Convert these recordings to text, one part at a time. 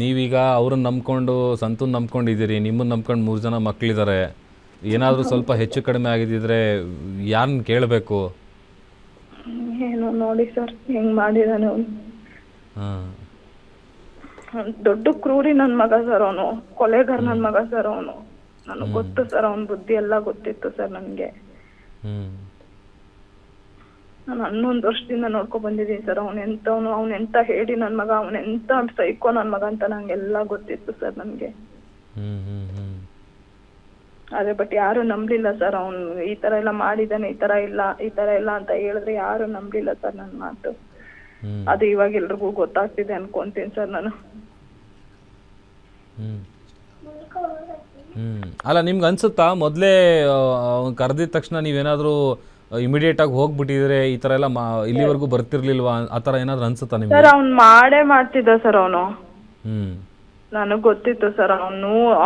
ನೀವೀಗ ಅವ್ರನ್ನ ನಂಬ್ಕೊಂಡು ಸಂತೂನ್ ನಂಬ್ಕೊಂಡಿದ್ದೀರಿ, ನಿಮ್ಮನ್ನು ನಂಬ್ಕೊಂಡು 3 ಜನ ಮಕ್ಕಳಿದ್ದಾರೆ. ಏನಾದರೂ ಸ್ವಲ್ಪ ಹೆಚ್ಚು ಕಡಿಮೆ ಆಗಿದ್ದಿದ್ರೆ ಯಾರನ್ನ ಕೇಳಬೇಕು? ಏನು ನೋಡಿ ಸರ್ ಹೆಂಗ್ ಮಾಡಿದಾನೆ ಅವನು. ಹಾಂ, ದೊಡ್ಡ ಕ್ರೂರಿ ನನ್ನ ಮಗ ಸರ್ ಅವನು, ಕೊಲೆಗಾರ ನನ್ನ ಮಗ ಸರ್ ಅವನು. ನನಗೆ ಗೊತ್ತು ಸರ್, ಅವನ ಬುದ್ಧಿ ಎಲ್ಲ ಗೊತ್ತಿತ್ತು ಸರ್ ನನಗೆ. ನಾನು 11 ವರ್ಷದಿಂದ ನೋಡ್ಕೊ ಬಂದಿದ್ದೀನಿ ಸರ್. ಅವನೆಂತ ಹೇಳಿ ನನ್ನ ಮಗ, ಅವನೆಂತ ಸೈಕೋ ನನ್ನ ಮಗ ಅಂತ ನಂಗೆಲ್ಲ ಗೊತ್ತಿತ್ತು ಸರ್ ನನಗೆ. ಅದೇ ಬಟ್ ಯಾರು ನಂಬಲಿಲ್ಲ ಸರ್. ಅವನು ಈ ತರ ಎಲ್ಲ ಮಾಡಿದಾನೆ, ಈ ತರ ಇಲ್ಲ ಅಂತ ಹೇಳಿದ್ರೆ ಯಾರು ನಂಬಲಿಲ್ಲ ಸರ್ ನನ್ನ ಮಾತು. ಅದು ಇವಾಗ ಎಲ್ರಿಗೂ ಗೊತ್ತಾಗ್ತಿದೆ ಅನ್ಕೊಂತೀನಿ ಸರ್ ನಾನು. ಅಲ್ಲ, ನಿಮ್ಗೆ ಅನ್ಸುತ್ತಾ ಮೊದಲೇ ಕರೆದಿದ ತಕ್ಷಣ ನೀವೇನಾದರೂ ಇಮಿಡಿಯೇಟಾಗಿ ಹೋಗ್ಬಿಟ್ಟಿದ್ರೆ ಈ ಥರ ಎಲ್ಲ ಇಲ್ಲಿವರೆಗೂ ಬರ್ತಿರ್ಲಿಲ್ವಾ? ಆ ಥರ ಏನಾದರೂ ಅನ್ಸುತ್ತಾ ನಿಮ್ಗೆ? ಸರ್ ಅವ್ನು ಮಾಡ್ತಿದ್ದ ಸರ್ ಅವನು. ನನಗ್ ಗೊತ್ತಿತ್ತು ಸರ್.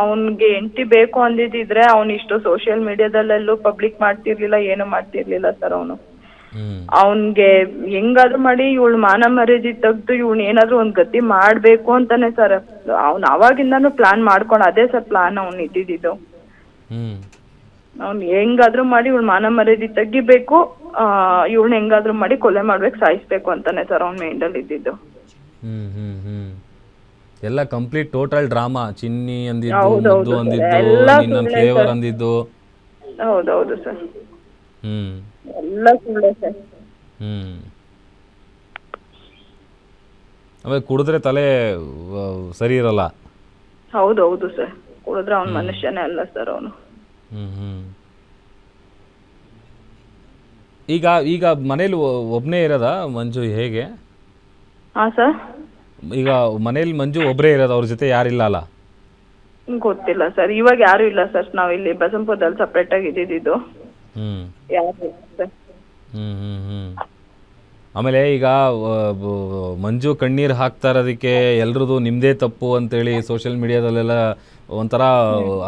ಅವನ್ಗೆ ಎಂಟಿ ಬೇಕು ಅಂದಿದ್ರೆ ಅವ್ನು ಇಷ್ಟು ಸೋಷಿಯಲ್ ಮೀಡಿಯಾದಲ್ಲೆಲ್ಲೂ ಪಬ್ಲಿಕ್ ಮಾಡ್ತಿರ್ಲಿಲ್ಲ, ಏನು ಮಾಡ್ತಿರ್ಲಿಲ್ಲ ಸರ್ ಅವನು. ಅವನ್ಗೆ ಹೆಂಗಾದ್ರು ಮಾಡಿ ಇವಳು ಮಾನ ಮರ್ಯಾದೆ ತೆಗ್ದು ಇವಳು ಏನಾದ್ರು ಒಂದ್ ಗತಿ ಮಾಡ್ಬೇಕು ಅಂತಾನೆ ಸರ್ ಅವ್ನು ಅವಾಗಿಂದಾನು ಪ್ಲಾನ್ ಮಾಡ್ಕೊಂಡು, ಅದೇ ಸರ್ ಪ್ಲಾನ್ ಅವ್ನು ಇದ್ದಿದ್ದು. ಅವ್ನು ಹೆಂಗಾದ್ರು ಮಾಡಿ ಇವಳು ಮಾನ ಮರ್ಯಾದೆ ತೆಗಿಬೇಕು, ಇವಳನ್ನ ಹೆಂಗಾದ್ರು ಮಾಡಿ ಕೊಲೆ ಮಾಡ್ಬೇಕು, ಸಾಯಿಸ್ಬೇಕು ಅಂತಾನೆ ಸರ್ ಅವ್ನ ಮೈಂಡಲ್ಲಿ ಇದ್ದಿದ್ದು. ಎಲ್ಲ ಕಂಪ್ಲೀಟ್ ಟೋಟಲ್ ಡ್ರಾಮಾ. ಚಿನ್ನಿ ಅಂದಿದ್ದು, ಮುದ್ದು ಅಂದಿದ್ದು, ನಿನ್ನ ಫ್ಲೇವರ್ ಅಂದಿದ್ದು. ಹೌದೌದು ಸರ್, ಎಲ್ಲ ಸುಳ್ಳೆ ಸರ್. ಆಮೇಲೆ ಕುಡಿದ್ರೆ ತಲೆ ಸರಿ ಇರಲ್ಲ. ಹೌದೌದು ಸರ್, ಕುಡಿದ್ರೆ ಅವ್ನ ಮನುಷ್ಯನೇ ಅಲ್ಲ ಸರ್ ಅವನು. ಈಗ ಮನೇಲಿ ಒಬ್ಬನೇ ಇರೋದಾ ಮಂಜು? ಹೇಗೆ? ಹಾ ಸರ್, ಈಗ ಮನೇಲಿ ಮಂಜು ಒಬ್ಬರೇ ಇರೋದು, ಅವ್ರ ಜೊತೆ ಯಾರಿಲ್ಲ ಅಲ್ಲ? ಗೊತ್ತಿಲ್ಲ ಸರ್, ಇವಾಗ ಯಾರು ಇಲ್ಲ ಸರ್. ನಾವ್ ಇಲ್ಲಿ ಬಸಂಪುರದಲ್ಲಿ ಸಪ್ರೇಟ್ ಆಗಿ ಇದ್ದಿದ್ದು. ಆಮೇಲೆ ಈಗ ಮಂಜು ಕಣ್ಣೀರು ಹಾಕ್ತಾ ಇರೋದಕ್ಕೆ ಎಲ್ರದ್ದು ನಿಮ್ಮದೇ ತಪ್ಪು ಅಂತೇಳಿ ಸೋಷಿಯಲ್ ಮೀಡಿಯಾದಲ್ಲೆಲ್ಲ ಒಂಥರ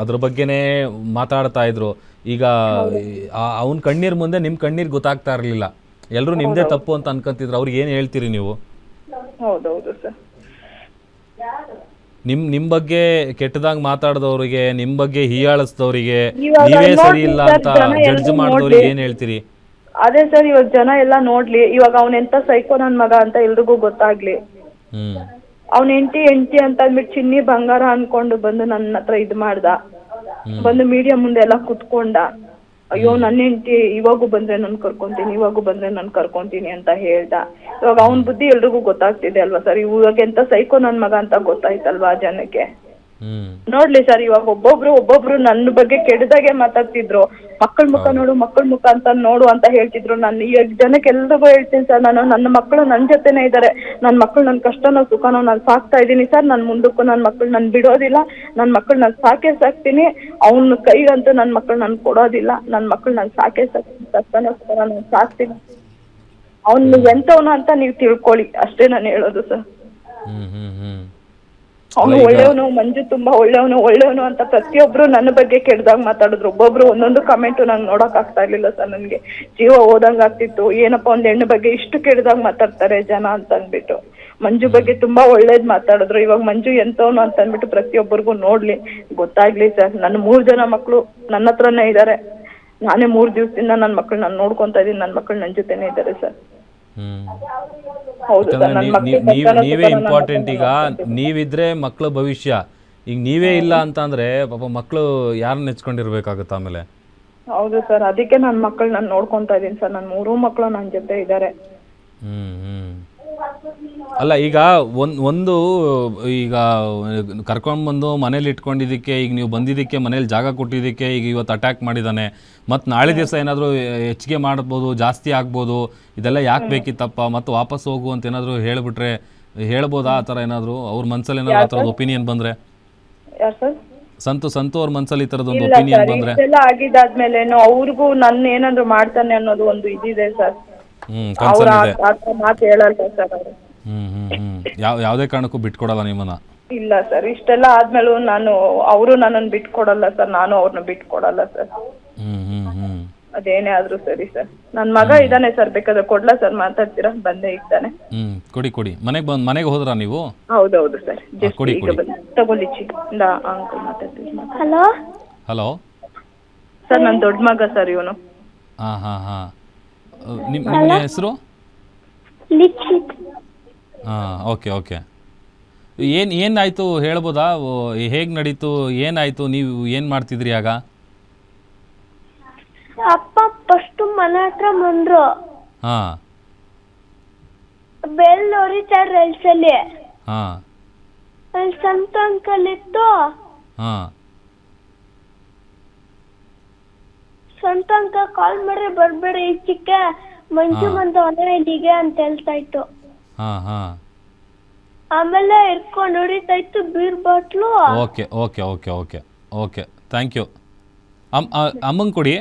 ಅದ್ರ ಬಗ್ಗೆನೇ ಮಾತಾಡ್ತಾ ಇದ್ರು. ಈಗ ಅವನ ಕಣ್ಣೀರ್ ಮುಂದೆ ನಿಮ್ಮ ಕಣ್ಣೀರು ಗೊತ್ತಾಗ್ತಾ ಇರಲಿಲ್ಲ, ಎಲ್ಲರೂ ನಿಮ್ಮದೇ ತಪ್ಪು ಅಂತ ಅನ್ಕೊಂತಿದ್ರು. ಅವ್ರಿಗೆ ಏನು ಹೇಳ್ತೀರಿ ನೀವು? ಹೌದೌದು ಸರ್, ನಿಮ್ಮ ಬಗ್ಗೆ ಕೆಟ್ಟದಾಗ ಮಾತಾಡಿದವ್ರಿಗೆ, ನಿಮ್ಮ ಬಗ್ಗೆ ಹೀಯಾಳಿಸಿದವರಿಗೆ, ನೀವೇ ಸರಿ ಇಲ್ಲ ಅಂತ ಜಡ್ಜ್ ಮಾಡಿದವ್ರಿಗೆ ಏನು ಹೇಳ್ತೀರಿ? ಅದೇ ಸರ್, ಇವಾಗ ಜನ ಎಲ್ಲ ನೋಡ್ಲಿ, ಇವಾಗ ಅವನೆಂತ ಸೈಕೋ ನನ್ ಮಗ ಅಂತ ಎಲ್ರಿಗೂ ಗೊತ್ತಾಗ್ಲಿ. ಅವ್ನ ಎಂಟಿ ಅಂತ ಅಂದ್ಬಿಟ್ಟು ಚಿನ್ನಿ ಬಂಗಾರ ಅನ್ಕೊಂಡು ಬಂದು ನನ್ನ ಹತ್ರ ಇದ್ ಮಾಡ್ದ, ಬಂದು ಮೀಡಿಯಾ ಮುಂದೆ ಎಲ್ಲ ಕುತ್ಕೊಂಡ. ಅಯ್ಯೋ ನನ್ನ ಹೆಂಡತಿ ಇವಾಗೂ ಬಂದ್ರೆ ನಾನು ಕರ್ಕೊಂತೀನಿ ಅಂತ ಹೇಳ್ದ. ಇವಾಗ ಅವನ್ ಬುದ್ಧಿ ಎಲ್ರಿಗೂ ಗೊತ್ತಾಗ್ತಿದೆ ಅಲ್ವಾ ಸರ್. ಇವಾಗ ಎಂತ ಸೈಕೋ ನನ್ ಮಗ ಅಂತ ಗೊತ್ತಾಯ್ತಲ್ವಾ ಜನಕ್ಕೆ. ನೋಡ್ಲಿ ಸರ್, ಇವಾಗ ಒಬ್ಬೊಬ್ರು ನನ್ನ ಬಗ್ಗೆ ಕೆಟ್ಟದಾಗೆ ಮಾತಾಡ್ತಿದ್ರು. ಮಕ್ಕಳ ಮುಖ ಅಂತ ನೋಡು ಅಂತ ಹೇಳ್ತಿದ್ರು. ನಾನು ಈಗ ಜನಕ್ಕೆ ಎಲ್ರಿಗೂ ಹೇಳ್ತೀನಿ ಸರ್, ನನ್ನ ಮಕ್ಕಳು ನನ್ನ ಜೊತೆನೆ ಇದ್ದಾರೆ. ನನ್ನ ಮಕ್ಕಳು ನನ್ನ ಕಷ್ಟನೋ ಸುಖನೋ ನಾನು ಸಾಕ್ತಾ ಇದ್ದೀನಿ ಸರ್. ನಾನು ಮುಂದಕ್ಕೂ ನನ್ನ ಮಕ್ಕಳು ನಾನು ಬಿಡೋದಿಲ್ಲ. ನನ್ನ ಮಕ್ಕಳು ನಾನು ಸಾಕ್ತೀನಿ. ಅವನ ಕೈಗಂತೂ ನನ್ನ ಮಕ್ಕಳು ನಾನು ಕೊಡೋದಿಲ್ಲ. ನನ್ನ ಮಕ್ಕಳು ನಾನು ಸಾಕ್ತೀನಿ, ಕಷ್ಟನೋ ಸುಖನೋ ನಾನು ಸಾಕ್ತೀನಿ. ಅವ್ನು ಎಂತವನು ಅಂತ ನೀವು ತಿಳ್ಕೊಳ್ಳಿ, ಅಷ್ಟೇ ನಾನು ಹೇಳೋದು ಸರ್. ಅವನು ಒಳ್ಳೆಯವನು, ಮಂಜು ತುಂಬಾ ಒಳ್ಳೆಯವನು ಅಂತ ಪ್ರತಿಯೊಬ್ರು ನನ್ನ ಬಗ್ಗೆ ಕೆಟ್ಟದಾಗ ಮಾತಾಡಿದ್ರು. ಒಬ್ಬೊಬ್ರು ಒಂದೊಂದು ಕಮೆಂಟು ನಂಗೆ ನೋಡಕ್ ಆಗ್ತಾ ಇರ್ಲಿಲ್ಲ ಸರ್. ನನ್ಗೆ ಜೀವ ಹೋದಂಗ ಆಗ್ತಿತ್ತು. ಏನಪ್ಪಾ ಒಂದ್ ಹೆಣ್ಣು ಬಗ್ಗೆ ಇಷ್ಟು ಕೆಟ್ಟದಾಗ ಮಾತಾಡ್ತಾರೆ ಜನ ಅಂತ ಅಂದ್ಬಿಟ್ಟು. ಮಂಜು ಬಗ್ಗೆ ತುಂಬಾ ಒಳ್ಳೇದ್ ಮಾತಾಡಿದ್ರು. ಇವಾಗ ಮಂಜು ಎಂತವನು ಅಂತ ಅಂದ್ಬಿಟ್ಟು ಪ್ರತಿಯೊಬ್ಬರಿಗೂ ನೋಡ್ಲಿ, ಗೊತ್ತಾಗ್ಲಿ ಸರ್. ನನ್ನ 3 ಜನ ಮಕ್ಕಳು ನನ್ನ ಹತ್ರನೇ ಇದ್ದಾರೆ. ನಾನೇ 3 ದಿವಸದಿಂದ ನನ್ನ ಮಕ್ಕಳು ನಾನು ನೋಡ್ಕೊಂತಾ ಇದೀನಿ. ನನ್ನ ಮಕ್ಕಳು ನನ್ನ ಜೊತೆನೇ ಇದ್ದಾರೆ ಸರ್. ನೀವೇ ಇಂಪಾರ್ಟೆಂಟ್. ಈಗ ನೀವಿದ್ರೆ ಮಕ್ಕಳ ಭವಿಷ್ಯ. ಈಗ ನೀವೇ ಇಲ್ಲ ಅಂತ ಅಂದ್ರೆ ಪಾಪ ಮಕ್ಕಳು ಯಾರನ್ನ ನೆಚ್ಕೊಂಡಿರ್ಬೇಕಾಗುತ್ತೆ ಆಮೇಲೆ. ಹೌದು ಸರ್, ಅದಕ್ಕೆ ನನ್ನ ಮಕ್ಕಳು ನಾನು ನೋಡ್ಕೊಂತಾ ಇದೀನಿ ಸರ್. ನನ್ನ 3 ಮಕ್ಕಳು ನನ್ನ ಜೊತೆ ಇದ್ದಾರೆ. ಅಲ್ಲ, ಈಗ ಒಂದು ಈಗ ಕರ್ಕೊಂಡ್ಬಂದು ಮನೇಲಿ ಇಟ್ಕೊಂಡಿದ್ದಕ್ಕೆ, ಈಗ ನೀವು ಬಂದಿದ್ದಕ್ಕೆ, ಮನೇಲಿ ಜಾಗ ಕೊಟ್ಟಿದ್ದಕ್ಕೆ ಈಗ ಇವತ್ತು ಅಟ್ಯಾಕ್ ಮಾಡಿದ್ದಾನೆ. ಮತ್ತು ನಾಳೆ ದಿವಸ ಏನಾದರೂ ಹೆಚ್ಚಿಗೆ ಮಾಡ್ಬೋದು, ಜಾಸ್ತಿ ಆಗ್ಬೋದು. ಇದೆಲ್ಲ ಯಾಕೆ ಬೇಕಿತ್ತಪ್ಪ, ಮತ್ತು ವಾಪಸ್ ಹೋಗು ಅಂತ ಏನಾದರೂ ಹೇಳ್ಬೋದಾ? ಆ ಥರ ಏನಾದರೂ ಅವ್ರ ಮನಸ್ಸಲ್ಲಿ ಏನಾದರೂ ಆ ಥರದ್ದು ಒಪಿನಿಯನ್ ಬಂದರೆ? ಸಂತು ಅವ್ರ ಮನಸ್ಸಲ್ಲಿ ಈ ಥರದೊಂದು ಒಪಿನಿಯನ್ ಬಂದರೆ? ಎಲ್ಲ ಆಗಿದ್ದಾದ್ಮೇಲೇನು ಅವ್ರಿಗೂ ನನ್ನ ಏನಾದ್ರು ಮಾಡ್ತಾನೆ ಅನ್ನೋದು ಒಂದು ಇದಿದೆ ಸರ್. ಮಾತು ಹೇಳಲ್ಲ ಸರ್ ಅವರು. ಯಾವುದೇ ಕಾರಣಕ್ಕೂ ಬಿಟ್ಕೊಡಲ್ಲ ನಿಮ್ಮನ್ನ? ಇಲ್ಲ ಸರ್, ಇಷ್ಟೆಲ್ಲ ಆದ್ಮೇಲೂ ಅವರು ನನ್ನನ್ನು ಬಿಟ್ಕೊಡಲ್ಲ ಸರ್. ನಾನು ಅವ್ರನ್ನ ಬಿಟ್ಕೊಡಲ್ಲ ಸರ್. ಅದೇನೇ ಆದ್ರೂ ಸರಿ ಸರ್. ನನ್ನ ಮಗ ಇದ್ದಾನೆ ಸರ್, ಬೇಕಾದ್ರೆ ಕೊಡ್ಲಾ ಸರ್? ಮಾತಾಡ್ತೀರಾ? ಬಂದೇ ಇದ್ದಾನೆ. ಕೊಡಿ ಮನೆಗೆ ಹೋದ್ರಾ ನೀವು? ಹೌದೌದು ಸರ್, ಜಸ್ಟ್ ಕೊಡಿ, ಈಗ ಕೊಡಿ. ಬಂದು ತಗೊಳ್ಳಿ ಇಂದ ಅಂಕಲ್ ಮಾತಾಡ್ತೀವಿ. ಹಲೋ ಹಲೋ ಸರ್ ನನ್ನ ದೊಡ್ಡ ಮಗ ಸರ್ ಇವನು. ಹಾಂ ನಿಮ್ಮ ಹೆಸರು? ಲಿಖಿತ್. ಓಕೆ ಏನಾಯಿತು ಹೇಳ್ಬೋದಾ? ಹೇಗೆ ನಡೀತು, ಏನಾಯಿತು, ನೀವು ಏನು ಮಾಡ್ತಿದ್ರಿ ಆಗ? ಅಪ್ಪ ಫಸ್ಟ್ ಮನೆ ಹತ್ರ ಬಂದ್ರು, ಹಾಂ ಬೆಲ್ ಹೊಡಿತಾರೆ ರೈಲ್ಸಲ್ಲಿ. ಹಾಂ ಅಲ್ಲಿ ಸಂತ ಅಂಕಲ್ ಇತ್ತು, ಹಾಂ ಸಂತ ಅಂಕಲ್ ಕಾಲ್ ಮಾಡ್ರೆ ಬರ್ಬೇಡಿ ಈಚೆಗೆ, ಮಂಜು ಬಂದವನೇ ಇಲ್ಲಿಗೆ ಅಂತ ಹೇಳ್ತಾ ಇತ್ತು. ಹಾಂ ಆಮೇಲೆ ಇಟ್ಕೊಂಡು ಹೊಡಿತಾ ಇತ್ತು beer bottle. Okay thank you. ಅಮ್ಮಂಗೆ ಕೊಡಿ.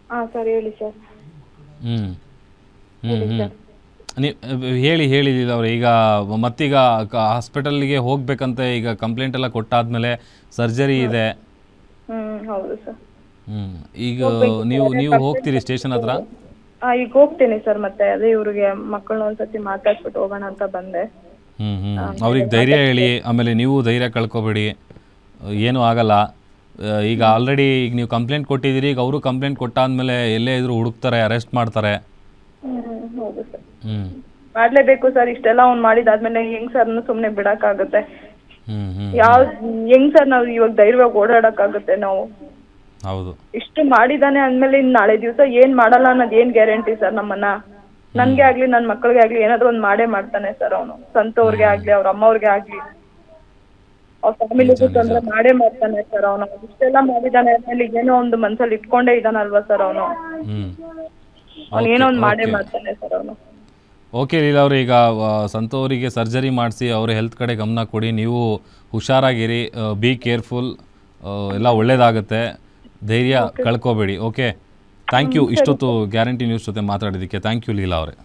ಹಾಂ ಸರ್ ಹೇಳಿ ಸರ್. ಹೇಳಿ ಅವ್ರು. ಈಗ ಮತ್ತೀಗ ಹಾಸ್ಪಿಟಲ್ಗೆ ಹೋಗ್ಬೇಕಂತ ಈಗ ಕಂಪ್ಲೇಂಟ್ ಎಲ್ಲ ಕೊಟ್ಟಾದ್ಮೇಲೆ ಸರ್ಜರಿ ಇದೆ. ಹೌದು ಸರ್. ಈಗ ನೀವು ಹೋಗ್ತೀರಿ ಸ್ಟೇಷನ್ ಹತ್ರ? ಈಗ ಹೋಗ್ತೀನಿ ಸರ್. ಮತ್ತೆ ಅದೇ ಇವ್ರಿಗೆ ಮಕ್ಕಳನ್ನ ಒಂದ್ಸತಿ ಮಾತಾಡ್ಬಿಟ್ಟು ಹೋಗೋಣ ಅಂತ ಬಂದೆ. ಅವ್ರಿಗೆ ಧೈರ್ಯ ಹೇಳಿ, ಆಮೇಲೆ ನೀವು ಧೈರ್ಯ ಕಳ್ಕೊಬೇಡಿ, ಏನೂ ಆಗಲ್ಲ. ಈಗ ಆಲ್ರೆಡಿ ಈಗ ನೀವು ಕಂಪ್ಲೇಂಟ್ ಕೊಟ್ಟಿದ್ದೀರಿ, ಈಗ ಅವರು ಕಂಪ್ಲೇಂಟ್ ಕೊಟ್ಟಾದ್ಮೇಲೆ ಎಲ್ಲೇ ಇದ್ರು ಹುಡುಕ್ತಾರೆ, ಅರೆಸ್ಟ್ ಮಾಡ್ತಾರೆ. ಹೌದು ಸರ್, ಮಾಡ್ಲೇಬೇಕು ಸರ್. ಇಷ್ಟೆಲ್ಲ ಅವ್ನು ಮಾಡಿದಾದ್ಮೇಲೆ ಹೆಂಗ್ ಸರ್ ಸುಮ್ನೆ ಬಿಡಕ್ಕಾಗುತ್ತೆ? ಹೆಂಗ್ ಸರ್ ನಾವು ಇವಾಗ ಧೈರ್ಯವಾಗಿ ಓಡಾಡಕ್ಕಾಗುತ್ತೆ ನಾವು? ಹೌದು, ಇಷ್ಟು ಮಾಡಿದಾನೆ ಅಂದ್ಮೇಲೆ ಇನ್ ನಾಳೆ ದಿವಸ ಏನ್ ಮಾಡಲ್ಲ ಅನ್ನೋದು ಏನ್ ಗ್ಯಾರಂಟಿ ಸರ್? ನಮ್ಮನ್ನ, ನನ್ಗೆ ಆಗ್ಲಿ ನನ್ನ ಮಕ್ಕಳಿಗೆ ಆಗ್ಲಿ ಏನಾದ್ರು ಒಂದ್ ಮಾಡೇ ಮಾಡ್ತಾನೆ ಸರ್ ಅವನು. ಸಂತವ್ರಿಗೆ ಆಗ್ಲಿ, ಅವ್ರ ಅಮ್ಮವ್ರಿಗೆ ಆಗ್ಲಿ, ಅವ್ರ ಫ್ಯಾಮಿಲಿಗೂ ತೊಂದ್ರೆ ಮಾಡೇ ಮಾಡ್ತಾನೆ ಸರ್ ಅವನು. ಇಷ್ಟೆಲ್ಲ ಮಾಡಿದಾನೆ ಆದ್ಮೇಲೆ ಏನೋ ಒಂದು ಮನ್ಸಲ್ಲಿ ಇಟ್ಕೊಂಡೇ ಇದಾನಲ್ವಾ ಸರ್ ಅವನು? ಅವ್ನು ಏನೋ ಒಂದು ಮಾಡೇ ಮಾಡ್ತಾನೆ ಸರ್ ಅವನು. ಓಕೆ ಲೀಲಾ ಅವರು, ಈಗ ಸಂತೋರಿಗೆ ಸರ್ಜರಿ ಮಾಡಿಸಿ ಅವ್ರ ಹೆಲ್ತ್ ಕಡೆ ಗಮನ ಕೊಡಿ. ನೀವು ಹುಷಾರಾಗಿರಿ, ಬಿ ಕೇರ್ಫುಲ್, ಎಲ್ಲ ಒಳ್ಳೇದಾಗುತ್ತೆ. ಧೈರ್ಯ ಕಳ್ಕೊಬೇಡಿ. Okay, thank you. ಇಷ್ಟೊತ್ತು ಗ್ಯಾರಂಟಿ ನ್ಯೂಸ್ ಜೊತೆ ಮಾತಾಡಿದ್ದಕ್ಕೆ ಥ್ಯಾಂಕ್ ಯು ಲೀಲಾ ಅವರೇ.